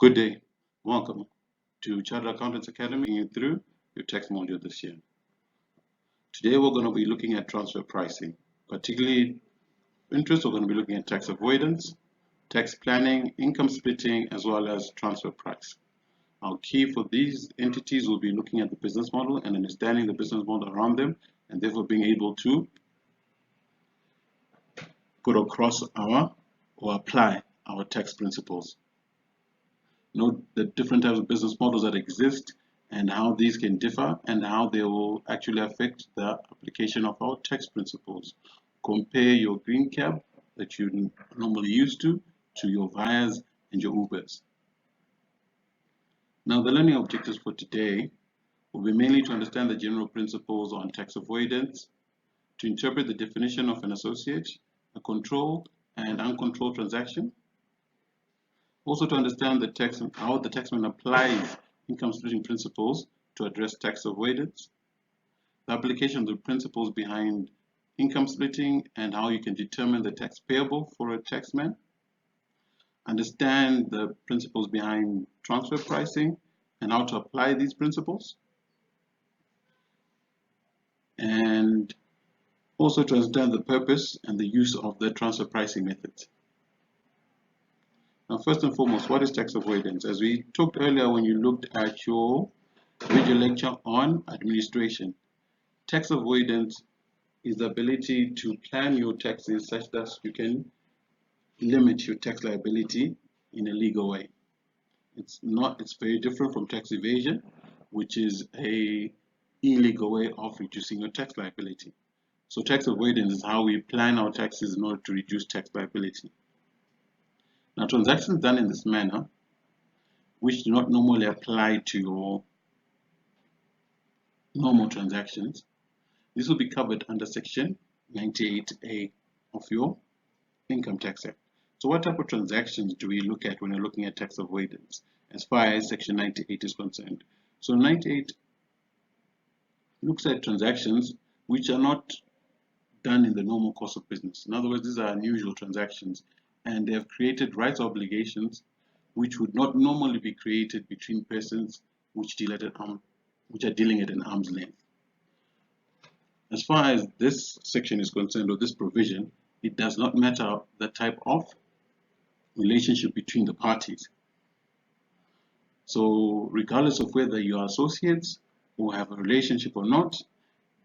Good day. Welcome to Chartered Accountants Academy through your tax module this year. Today we're going to be looking at transfer pricing. Particularly interest, we're going to be looking at tax avoidance, tax planning, income splitting, as well as transfer price. Our key for these entities will be looking at the business model and understanding the business model around them, and therefore being able to put across or apply our tax principles. Note the different types of business models that exist and how these can differ and how they will actually affect the application of our tax principles. Compare your green cab that you normally used to your Vias and your Ubers. Now, the learning objectives for today will be mainly to understand the general principles on tax avoidance, to interpret the definition of an associate, a controlled and uncontrolled transaction, also to understand how the taxman applies income splitting principles to address tax avoidance, the application of the principles behind income splitting and how you can determine the tax payable for a taxman, understand the principles behind transfer pricing and how to apply these principles, and also to understand the purpose and the use of the transfer pricing methods. Now, first and foremost, what is tax avoidance? As we talked earlier when you looked at your video lecture on administration, tax avoidance is the ability to plan your taxes such that you can limit your tax liability in a legal way. It's very different from tax evasion, which is a illegal way of reducing your tax liability. So tax avoidance is how we plan our taxes in order to reduce tax liability. Now, transactions done in this manner, which do not normally apply to your normal transactions, this will be covered under Section 98A of your Income Tax Act. So what type of transactions do we look at when we're looking at tax avoidance as far as Section 98 is concerned? So 98 looks at transactions which are not done in the normal course of business. In other words, these are unusual transactions, and they have created rights or obligations which would not normally be created between persons which are dealing at an arm's length. As far as this section is concerned, or this provision, it does not matter the type of relationship between the parties. So regardless of whether you are associates or have a relationship or not,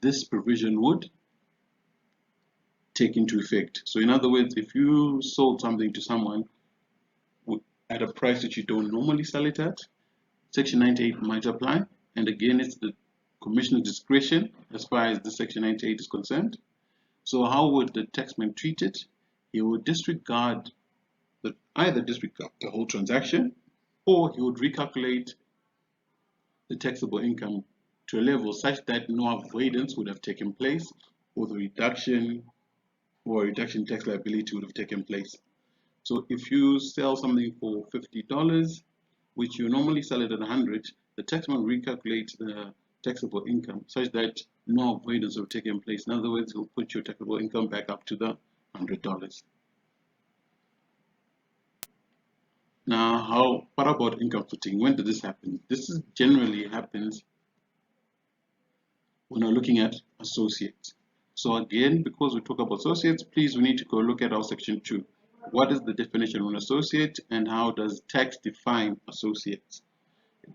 this provision would take into effect. So in other words, if you sold something to someone at a price that you don't normally sell it at, Section 98 might apply. And again, it's the Commissioner's discretion as far as the Section 98 is concerned. So how would the taxman treat it? He would either disregard the whole transaction, or he would recalculate the taxable income to a level such that no avoidance would have taken place, or the reduction in tax liability would have taken place. So if you sell something for $50, which you normally sell it at 100, the taxman recalculates the taxable income such that no avoidance will have taken place. In other words, he'll put your taxable income back up to the $100. Now, what about income splitting? When did this happen? This generally happens when we're looking at associates. So again, because we talk about associates, please, we need to go look at our Section 2. What is the definition of an associate and how does tax define associates?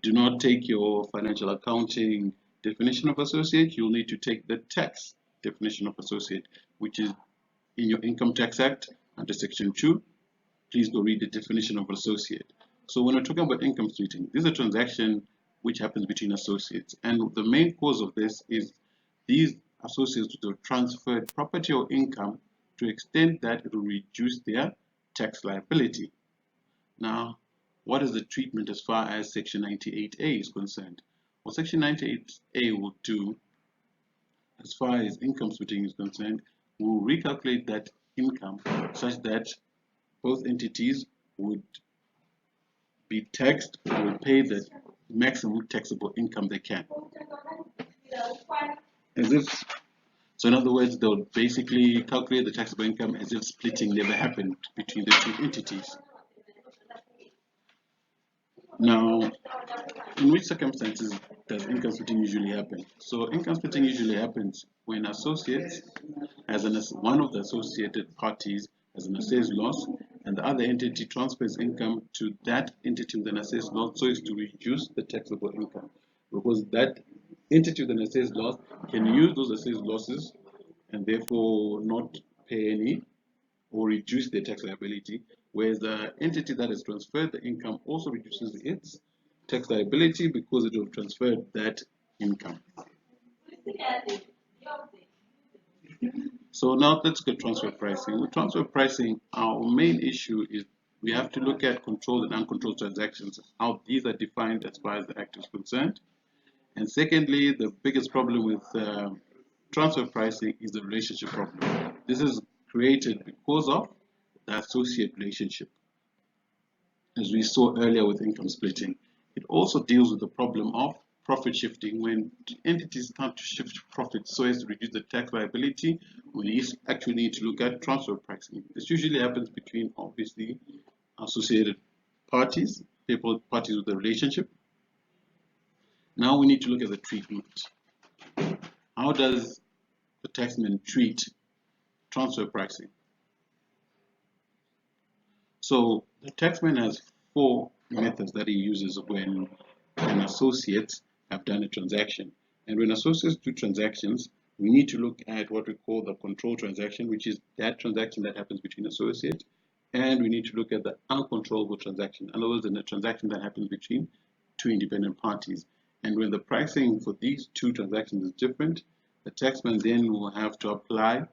Do not take your financial accounting definition of associate. You'll need to take the tax definition of associate, which is in your Income Tax Act under Section 2. Please go read the definition of associate. So when we're talking about income splitting, this is a transaction which happens between associates. And the main cause of this is these associates would have transferred property or income to the extent that it will reduce their tax liability. Now, what is the treatment as far as Section 98A is concerned? What Section 98A will do, as far as income splitting is concerned, will recalculate that income such that both entities would be taxed or will pay the maximum taxable income they can. So in other words, they'll basically calculate the taxable income as if splitting never happened between the two entities. Now, in which circumstances does income splitting usually happen? So income splitting usually happens when associates, one of the associated parties has an assessed loss, and the other entity transfers income to that entity with an assessed loss so as to reduce the taxable income. Because that entity with an assessed loss can use those assessed losses and therefore not pay any or reduce their tax liability, whereas the entity that has transferred the income also reduces its tax liability because it will have transferred that income. So now let's get transfer pricing. With transfer pricing, our main issue is we have to look at controlled and uncontrolled transactions, how these are defined as far as the Act is concerned. And secondly, the biggest problem with transfer pricing is the relationship problem. This is created because of the associate relationship, as we saw earlier with income splitting. It also deals with the problem of profit shifting. When entities start to shift profits so as to reduce the tax liability, we actually need to look at transfer pricing. This usually happens between, obviously, associated parties, parties with a relationship. Now we need to look at the treatment. How does the taxman treat transfer pricing? So the taxman has four methods that he uses when associates have done a transaction. And when associates do transactions, we need to look at what we call the control transaction, which is that transaction that happens between associates. And we need to look at the uncontrollable transaction, in other words, a transaction that happens between two independent parties. And when the pricing for these two transactions is different, the taxman then will have to apply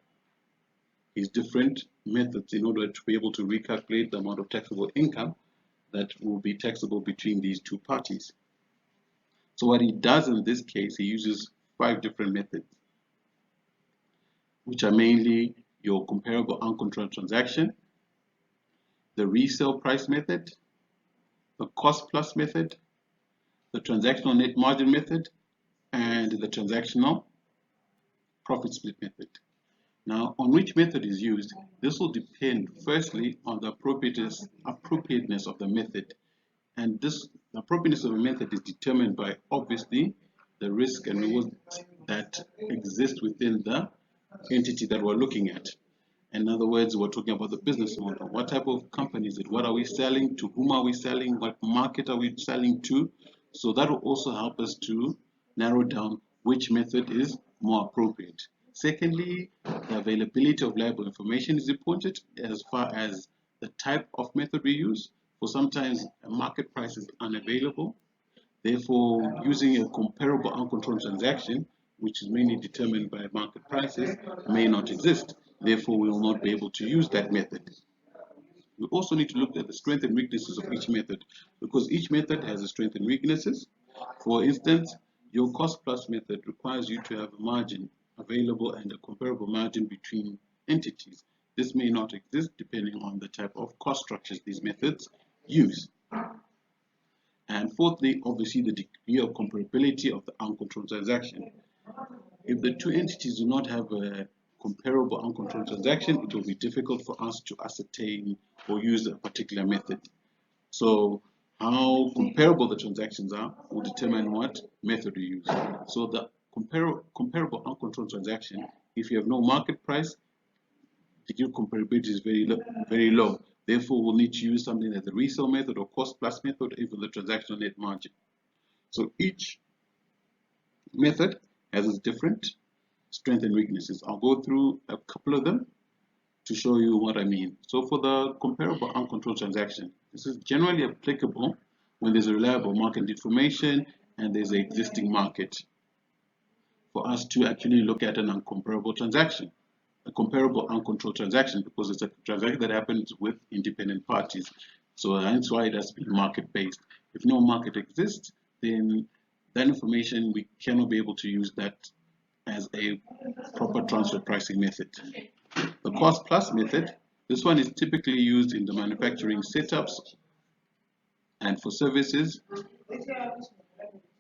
his different methods in order to be able to recalculate the amount of taxable income that will be taxable between these two parties. So what he does in this case, he uses 5 different methods, which are mainly your comparable uncontrolled transaction, the resale price method, the cost plus method, the transactional net margin method, and the transactional profit split method. Now, on which method is used, this will depend firstly on the appropriateness of the method. And the appropriateness of a method is determined by, obviously, the risk and rewards that exist within the entity that we're looking at. In other words, we're talking about the business model. What type of company is it? What are we selling? To whom are we selling? What market are we selling to? So that will also help us to narrow down which method is more appropriate. Secondly, the availability of liable information is important as far as the type of method we use. For sometimes a market price is unavailable. Therefore, using a comparable uncontrolled transaction, which is mainly determined by market prices, may not exist. Therefore, we will not be able to use that method. We also need to look at the strengths and weaknesses of each method, because each method has a strengths and weaknesses. For instance, your cost plus method requires you to have a margin available and a comparable margin between entities. This may not exist depending on the type of cost structures these methods use. And fourthly, obviously, the degree of comparability of the uncontrolled transaction. If the two entities do not have a comparable uncontrolled transaction, it will be difficult for us to ascertain or use a particular method. So how comparable the transactions are will determine what method we use. So the comparable uncontrolled transaction, if you have no market price, degree of comparability is very low. Therefore, we'll need to use something like the resale method or cost plus method, or even the transactional net margin. So each method has its different strengths and weaknesses. I'll go through a couple of them to show you what I mean. So for the comparable uncontrolled transaction, this is generally applicable when there's a reliable market information and there's an existing market for us to actually look at an uncomparable transaction. A comparable uncontrolled transaction, because it's a transaction that happens with independent parties. So that's why it has to be market-based. If no market exists, then that information, we cannot be able to use that as a proper transfer pricing method. The cost plus method, this one is typically used in the manufacturing setups and for services.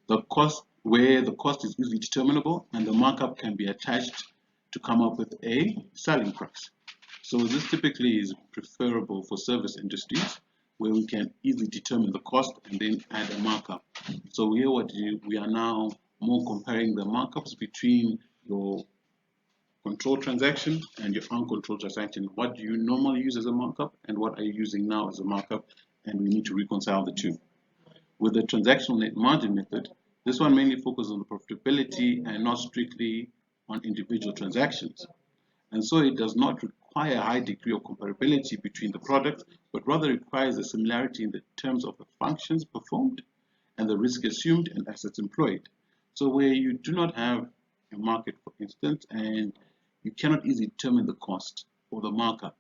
The cost, where the cost is easily determinable and the markup can be attached to come up with a selling price. So this typically is preferable for service industries where we can easily determine the cost and then add a markup. So here we are now more comparing the markups between your controlled transaction and your uncontrolled transaction. What do you normally use as a markup and what are you using now as a markup? And we need to reconcile the two. With the transactional net margin method, this one mainly focuses on the profitability and not strictly on individual transactions. And so it does not require a high degree of comparability between the products, but rather requires a similarity in the terms of the functions performed and the risk assumed and assets employed. So where you do not have a market, for instance, and you cannot easily determine the cost or the markup,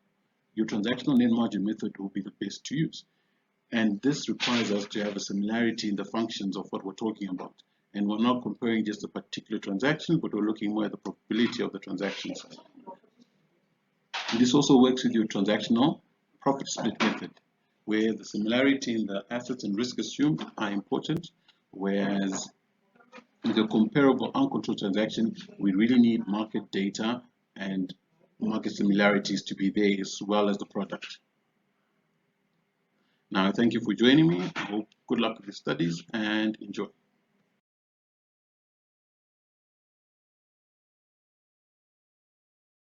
your transactional net margin method will be the best to use. And this requires us to have a similarity in the functions of what we're talking about. And we're not comparing just a particular transaction, but we're looking more at the probability of the transactions. And this also works with your transactional profit split method, where the similarity in the assets and risk assumed are important, whereas with a comparable uncontrolled transaction, we really need market data and market similarities to be there as well as the product. Now, thank you for joining me. I hope good luck with your studies and enjoy.